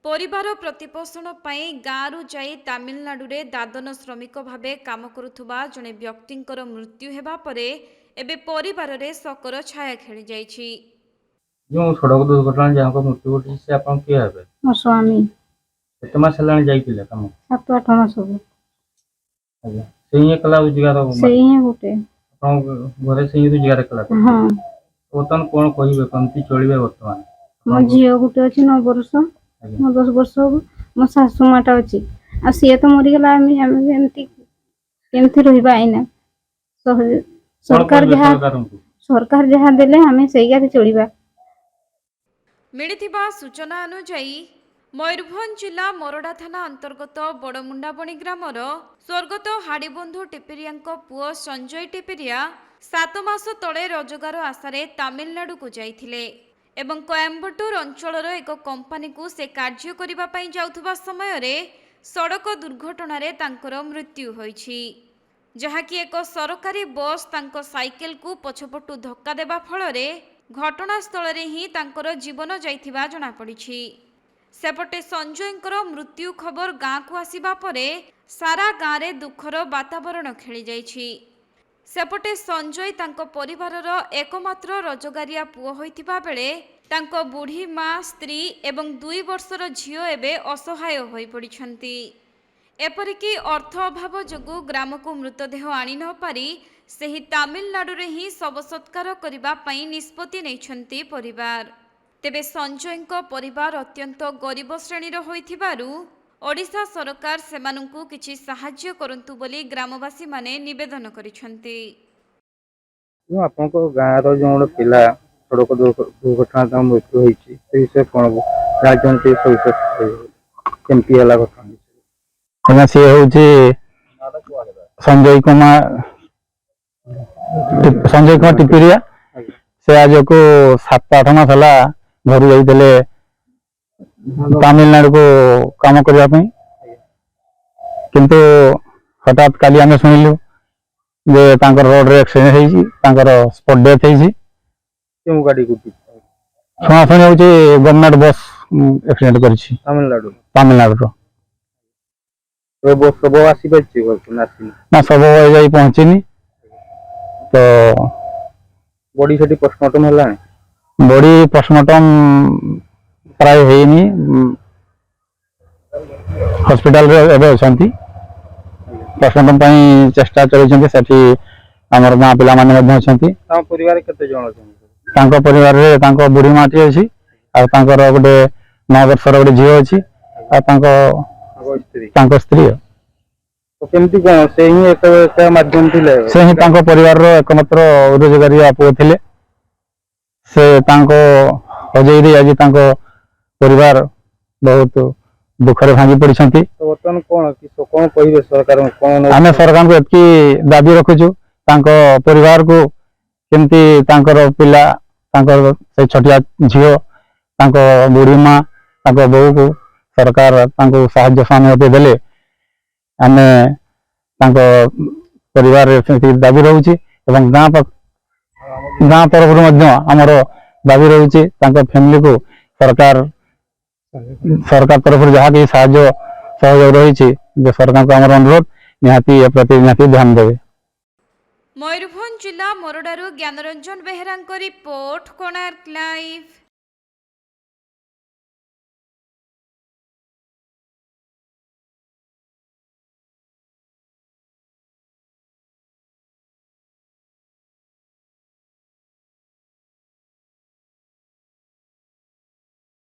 परिवार प्रतिपोषण गाँव जाई तमिलनाडु रे दादन श्रमिक भावे काम करुथुबा जने व्यक्तिंकर मृत्यु हेबा परे एबे परिवार रे शोकर छाया खेली जाईछि। जो सड़क दुर्घटना जहाँ मृत्यु घटी से आपन किए हेबे? मो स्वामी केते मास हेलाणी जाइतिले काम? 7-8 मास हो। आज्ञा सेही एकला रोजगार सेही है गुटे आपन घरे सेही रोजगार कला? हां वर्तमान कोन कहिबे केमती चलिबे वर्तमान? मो झियो गुटे अछि 9 वर्ष 10 वर्ष हो। मो सासु माटा अछि आ सिए तो मरि गेला। हम एमती केमती रहिबा आइना सरकार जहाँ देले हमें सही गाते चलिबा। मिलिथिबा सूचना अनुसार मयूरभंज जिला मोरडा थाना अंतर्गत बड़मुंडाबणी ग्रामर स्वर्गत हाड़ीबंधु टिपिरिया पुओ संजय टिपिरिया 7 मास तले रोजगार आशारे तमिलनाडु को जाइथिले एवं कोयम्बटूर अंचलर एक कंपानी को से कार्य करिबा पई जाउथबा समय रे सड़क दुर्घटना रे तांकर मृत्यु होईछि, जहाँकि एक सरकारी बस तांको साइकेल को पछपटू धक्का देबा फल रे घटनास्थल रे ही तांकर जीवन जाइथिबा जଣା पड़िछि। सेपटे संजयंकर मृत्यु खबर गाँ को आसिबा परे सारा गाँ रे दुखर वातावरण खेली जाइछि। सेपटे संजय तांको परिवारर एकमात्र रोजगारिया पुओ होइथिबा बेले तांको बुढ़ी माँ स्त्री एवं 2 वर्षर झियो एबे असहाय होई पड़िछंती। एपरिकी अर्थ अभाव जोगु ग्राम को मृतदेह आनी न पारी सेही तमिलनाडु रे ही शव सत्कार करिबा पई निष्पत्ति नैछंती परिवार। तेबे संजयଙ୍କ परिवार अत्यंत गरीब श्रेणीर होइथिबारु ओडिशा सरकार सेमानंकु किछि सहाय्य करंतु बोली ग्रामवासी माने निवेदन करिछंती। जो आपनको गाँ रो जो पिला सड़क दुर्घटना का मृत्यु होईछि से विषय कोन राजनीति केमती हला घटना कना से होछि संजय कुमार टिपिरिया से आज को 7-8 मास हला घर जाइले तमिलनाडु को काम करबा पई, किंतु हठात काली आमे सुनिलु जे तांकर रोड रे एक्सीडेंट हेछि, तांकर स्पॉट डेथ हेछि। केउ गाड़ी गुटी सुना सुनी होछि गवर्नमेंट बस एक्सीडेंट करछि तमिलनाडु रो। ए बस सब आसी पछि नासी ना सब जाई पहुंचिनी तो बॉडी सेठी पोस्टमार्टम हला बॉडी पोस्टमार्टम प्राय हेनी हॉस्पिटल रे एबे अछंती। पोस्टमार्टम पई चेष्टा चलैछंती सेठी हमर गां पिला माने मध्ये अछंती। ता परिवार केते जण अछंती? तांको परिवार रे तांको बुढ़ी माटी अछि आ तांकर गोटे 9 वर्षर गोटे झियो अछि आ तांको स्त्री तो केमती कोन से ही एक माध्यम थिले से ही तांको परिवार रो एकमात्र रोजगारी आपो थिले। से तांको अजय रे आज तांको परिवार बहुत दुख रे भांगी पड़िछंती। तो वर्तमान कोन कहिबे सरकार कोन? आमे सरकार को एतकी दाबी रखुछु तांको परिवार को केमती तांकर पिला तांकर से छोटिया झियो तांको बुढ़ी माँ तांको बहू को सरकार तांको सहाय्य सहानुभूति देले आमे तांको परिवार रे दाबी रहउछि एवं गाँ तरफ हमर दाबी रहउछि तांको फैमिली को सरकार तरफ जहाँ की सहाय्य सहयोग रही सरकार को हमर अनुरोध निहाती प्रति निहाती ध्यान देवे। मयूरभंज जिला मोरडारू ज्ञानरंजन बेहेरा रिपोर्ट कोणार्क लाइव।